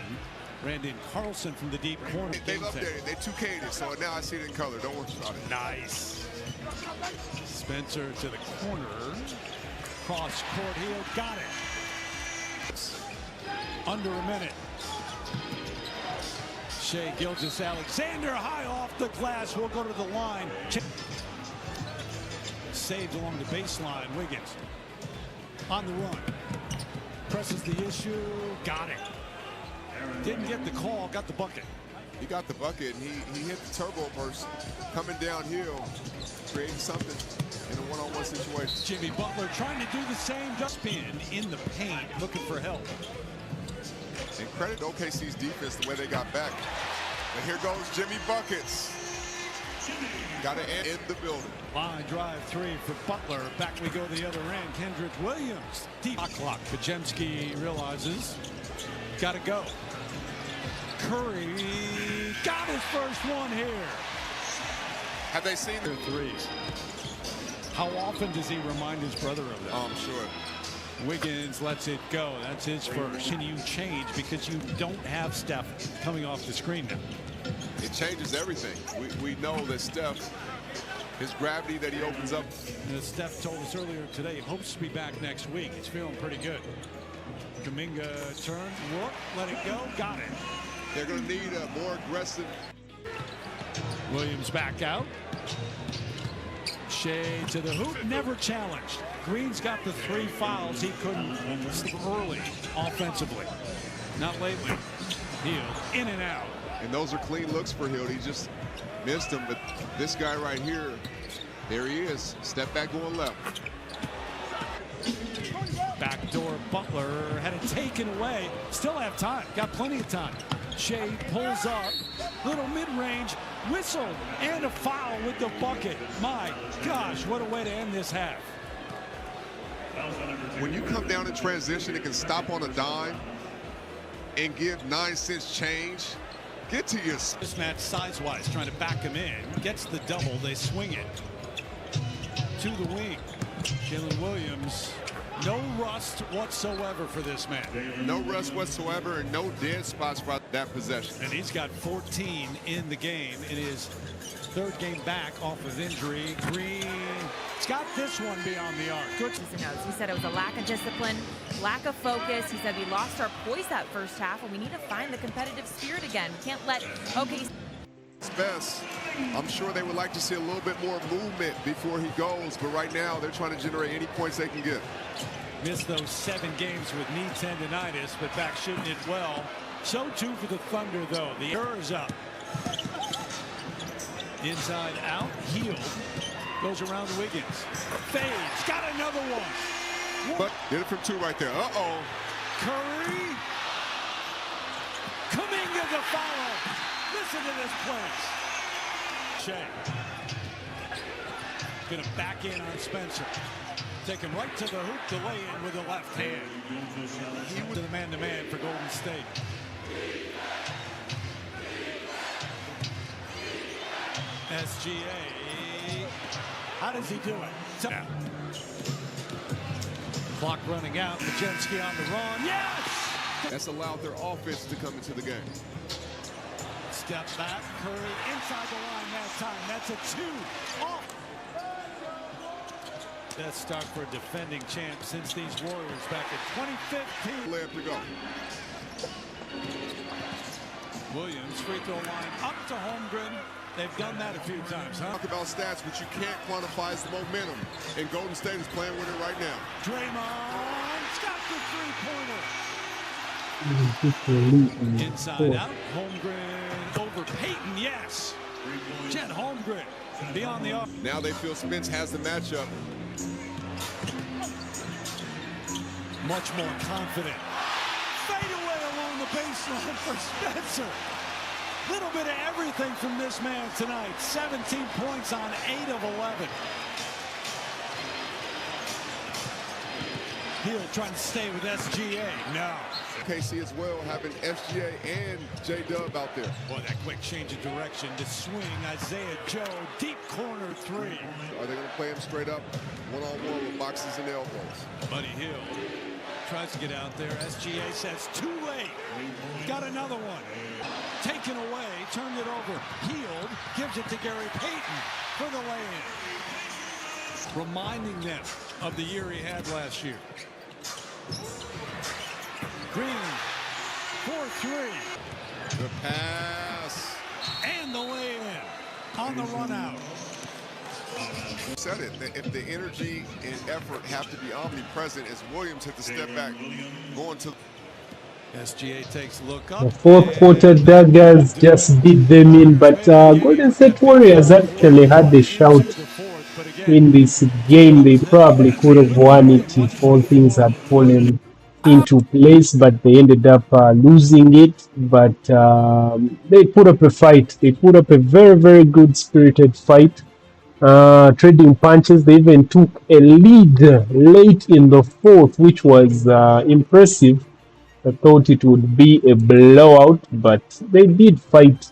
Brandon Carlson from the deep corner. They've updated. They 2K'd it, so now I see it in color. Don't worry about it. Nice. Spencer to the corner. Cross court heel. Got it. Under a minute. Shea Gilgeous-Alexander high off the glass. Will go to the line. Saved along the baseline. Wiggins on the run. Presses the issue. Got it. Didn't get the call. Got the bucket. He got the bucket, and he hit the turbo burst coming downhill, creating something in a one-on-one situation. Jimmy Butler trying to do the same. Just been in the paint, looking for help. And credit OKC's defense the way they got back. And here goes Jimmy Buckets. Got to end the building. Line drive 3 for Butler. Back we go the other end. Kendrick Williams. Deep clock. Pajemski realizes. Got to go. Curry got his first one here. Have they seen their threes? How often does he remind his brother of that? Oh, I'm sure. Wiggins lets it go. That's his first. Can you change because you don't have Steph coming off the screen now? It changes everything. We know that Steph, his gravity that he opens up. And as Steph told us earlier today, he hopes to be back next week. He's feeling pretty good. Kuminga turn, work, let it go, got it. They're going to need a more aggressive. Williams back out. Shea to the hoop, never challenged. Green's got the 3 fouls. He couldn't early offensively. Not lately. Hield in and out. And those are clean looks for Hield. He just missed them. But this guy right here, there he is. Step back going left. Backdoor Butler had it taken away. Still have time. Got plenty of time. Shea pulls up. Little mid-range. Whistle and a foul with the bucket. My gosh, what a way to end this half. When you come down in transition, it can stop on a dime and give 9 cents change. Get to your mismatch size-wise, trying to back him in. Gets the double. They swing it to the wing. Jalen Williams. No rust whatsoever for this man. No rust whatsoever and no dead spots for that possession. And he's got 14 in the game in his 3rd game back off of injury. Green, he's got this one beyond the arc. Good. He said it was a lack of discipline, lack of focus. He said we lost our poise that first half and we need to find the competitive spirit again. We can't let OKC. Best. I'm sure they would like to see a little bit more movement before he goes, but right now they're trying to generate any points they can get. Missed those 7 games with knee tendonitis, but back shooting it well. So too for the Thunder, though. The error is up. Inside out, Hield goes around Wiggins. Fades, got another one. But did it from 2 right there. Uh-oh. Curry. Kuminga the follow. Listen to this place. Shea. Gonna back in on Spencer. Take him right to the hoop to lay in with the left hand. He was the man-to-man for Golden State. SGA. How does he do it? Clock running out. Majewski on the run. Yes! That's allowed their offense to come into the game. Step back. Curry inside the line that time. That's a 2. Off. Best start for a defending champ since these Warriors back in 2015. Layup to go. Williams, free throw line up to Holmgren. They've done that a few times, huh? Talk about stats, which you can't quantify as the momentum. And Golden State is playing with it right now. Draymond's got the three-pointer. Inside out, Holmgren over Payton, yes. Chet Holmgren beyond the arc. Now they feel Spence has the matchup. Much more confident. Fade away along the baseline for Spencer. Little bit of everything from this man tonight. 17 points on 8 of 11. Hill trying to stay with SGA. No. KC as well, having SGA and J-Dub out there. Boy, that quick change of direction to swing. Isaiah Joe, deep corner 3. Are they going to play him straight up, one-on-one with boxes and elbows? Buddy Hill tries to get out there. SGA says too late. Got another one. Taken away, turned it over. Healed, gives it to Gary Payton for the lay-in. Reminding them of the year he had last year. Green, 4-3. The pass. And the lay-in on the run out. You said it. If the energy and effort have to be omnipresent, as Williams hit the step back, going to SGA takes a look up. The fourth quarter, Daggers just beat them in, but Golden State Warriors actually had the shout in this game. They probably could have won it if all things had fallen into place, but they ended up losing it. But they put up a fight. They put up a very, very good spirited fight. Trading punches. They even took a lead late in the fourth, which was impressive. I thought it would be a blowout, but they did fight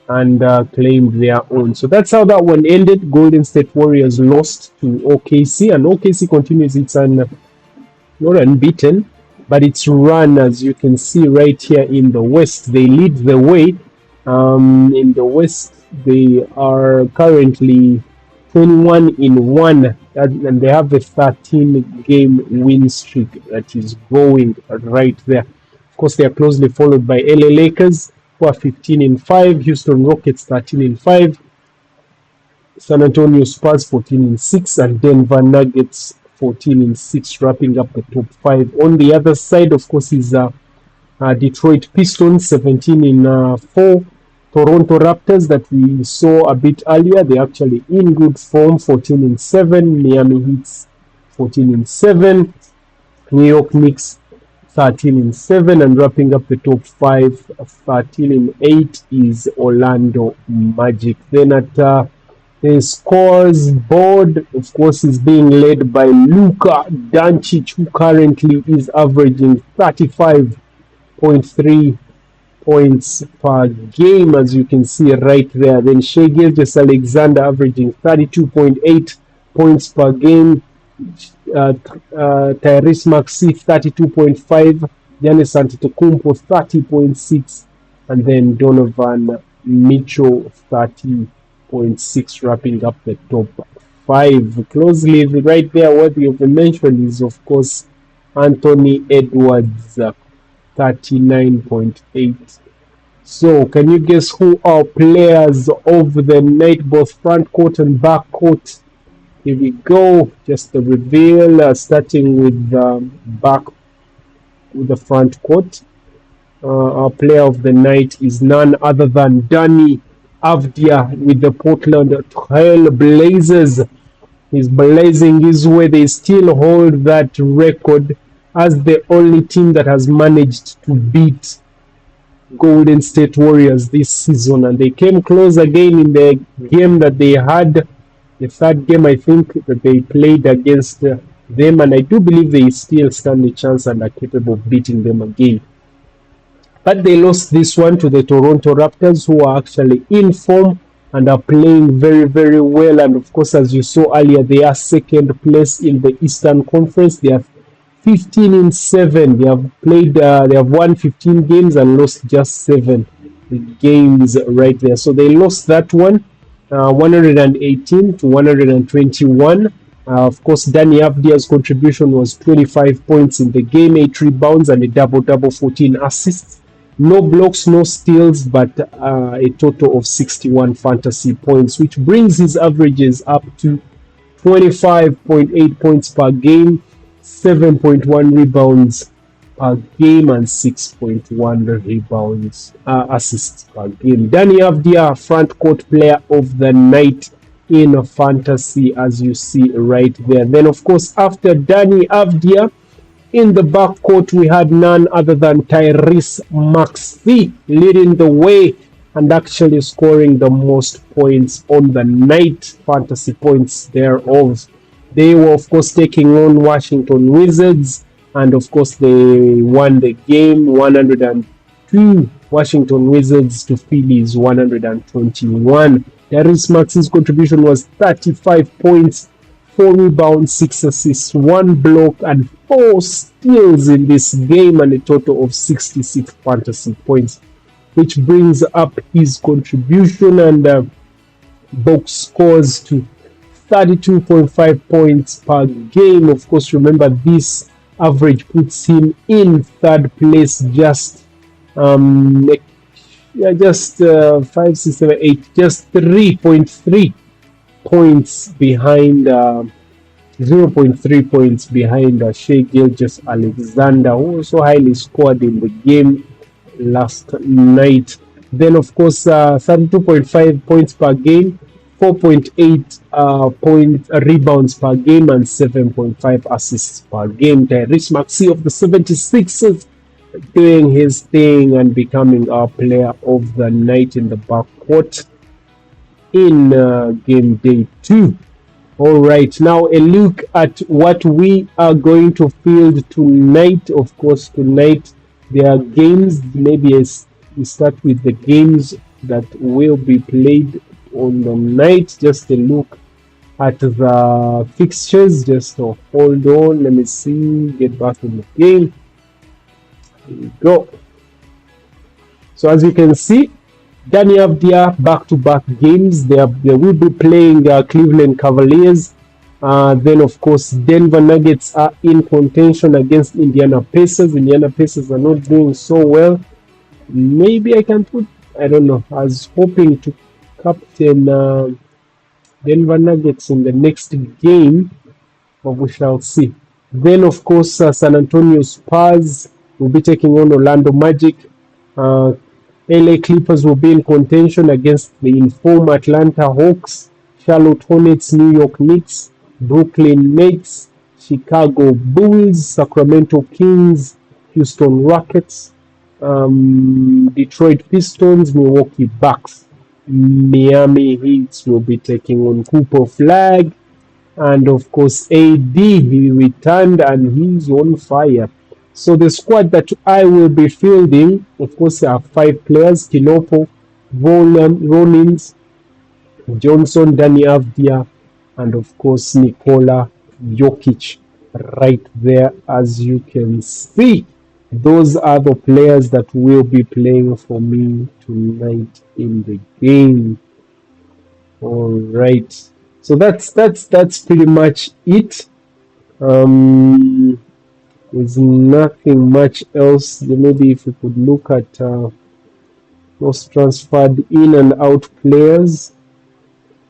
and claimed their own. So that's how that one ended. Golden State Warriors lost to OKC, and OKC continues its not unbeaten, but its run, as you can see right here in the West. They lead the way. In the West, they are currently 21-1, and they have a 13-game win streak that is going right there. Of course, they are closely followed by LA Lakers, who are 15-5, Houston Rockets 13-5, San Antonio Spurs 14-6, and Denver Nuggets 14-6, wrapping up the top 5. On the other side, of course, is Detroit Pistons 17-4. Toronto Raptors that we saw a bit earlier, they're actually in good form, 14-7. Miami Heat 14-7. New York Knicks 13-7, and wrapping up the top 5, 13-8 is Orlando Magic. Then at the scores board, of course, is being led by Luka Doncic, who currently is averaging 35.3 points per game, as you can see right there. Then Shai Gilgeous-Alexander averaging 32.8 points per game. Tyrese Maxey 32.5. Giannis Antetokounmpo 30.6, and then Donovan Mitchell 30.6, wrapping up the top 5. Closely right there, worthy of a mention is of course Anthony Edwards. 39.8. So, can you guess who are players of the night, both front court and back court? Here we go. Just the reveal, starting with the front court. Our player of the night is none other than DENI AVDIJA with the Portland Trail Blazers. is blazing his way. They still hold that record as the only team that has managed to beat Golden State Warriors this season, and they came close again in the game that they had, the third game I think that they played against them, and I do believe they still stand a chance and are capable of beating them again. But they lost this one to the Toronto Raptors, who are actually in form and are playing very, very well. And of course, as you saw earlier, they are second place in the Eastern Conference. They are 15-7. They have played, they have won 15 games and lost just 7 games right there. So they lost that one, 118 to 121. Of course, DENI AVDIJA's contribution was 25 points in the game, 8 rebounds and a double-double, 14 assists. No blocks, no steals, but a total of 61 fantasy points, which brings his averages up to 25.8 points per game, 7.1 rebounds per game, and 6.1 rebounds assists per game. DENI AVDIJA, front court player of the night in fantasy, as you see right there. Then, of course, after DENI AVDIJA, in the backcourt, we had none other than Tyrese Maxey leading the way and actually scoring the most points on the night, fantasy points thereof. They were, of course, taking on Washington Wizards, and of course, they won the game 102 Washington Wizards to Philly's 121. Tyrese Maxey's contribution was 35 points, 4 rebounds, 6 assists, 1 block, and 4 steals in this game, and a total of 66 fantasy points, which brings up his contribution and box scores to 32.5 points per game. Of course, remember this average puts him in third place, just 5, 6, 7, 8, just 3.3 points behind, 0.3 points behind Shai Gilgeous-Alexander, who also highly scored in the game last night. Then, of course, 32.5 points per game, 4.8 rebounds per game, and 7.5 assists per game. Tyrese Maxey of the 76ers doing his thing and becoming our player of the night in the backcourt in game day 2. All right, now a look at what we are going to field tonight. Of course, tonight there are games. Maybe we start with the games that will be played on the night. Just a look at the fixtures. Just hold on. Let me see. Get back in the game. Here we go. So as you can see, DENI AVDIJA back-to-back games. They will be playing Cleveland Cavaliers. Then, of course, Denver Nuggets are in contention against Indiana Pacers. Indiana Pacers are not doing so well. Maybe I can put, I don't know, I was hoping to captain Denver Nuggets in the next game, but we shall see. Then, of course, San Antonio Spurs will be taking on Orlando Magic. LA Clippers will be in contention against the informed Atlanta Hawks, Charlotte Hornets, New York Knicks, Brooklyn Nets, Chicago Bulls, Sacramento Kings, Houston Rockets, Detroit Pistons, Milwaukee Bucks. Miami Heat will be taking on Cooper Flag, and of course AD, he returned and he's on fire. So the squad that I will be fielding, of course, are 5 players: Kinopo, Rollins, Johnson, DENI AVDIJA, and of course Nikola Jokic right there. As you can see, those are the players that will be playing for me tonight in the game. All right, so that's pretty much it. There's nothing much else. Maybe if we could look at those transferred in and out players.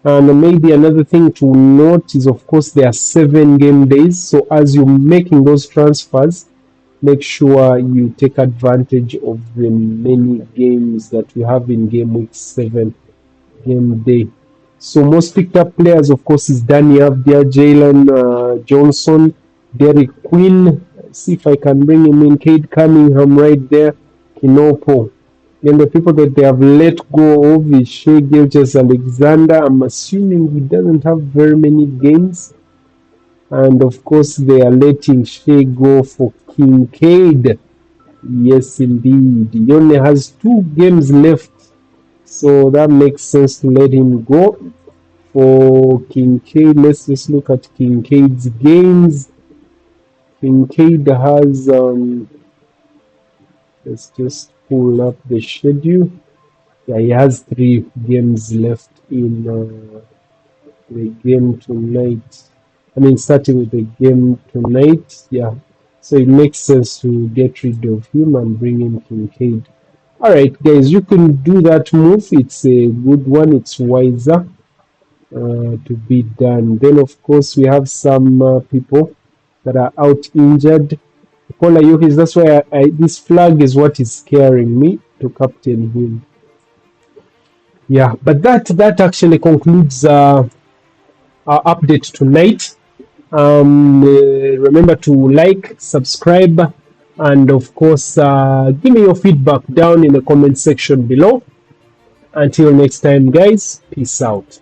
And maybe another thing to note is, of course, there are 7 game days. So as you're making those transfers, make sure you take advantage of the many games that we have in game week 7 game day. So most picked up players, of course, is DENI AVDIJA, Jalen Johnson, Derek Quinn. Let's see if I can bring him in. Cade Cunningham right there. Kinopo. Then the people that they have let go of is Shea Gilgeous-Alexander. I'm assuming he doesn't have very many games. And of course, they are letting Shea go for Kincaid. Yes, indeed. He only has 2 games left. So that makes sense to let him go. For Kincaid, let's just look at Kincaid's games. Kincaid has, let's just pull up the schedule. Yeah, he has 3 games left in the game tonight. I mean, starting with the game tonight, yeah. So it makes sense to get rid of him and bring in Kincaid. Alright, guys, you can do that move. It's a good one. It's wiser to be done. Then, of course, we have some people that are out injured. That's why this flag is what is scaring me to captain him. Yeah, but that actually concludes our update tonight. Remember to like, subscribe, and of course give me your feedback down in the comment section below. Until next time, guys, peace out.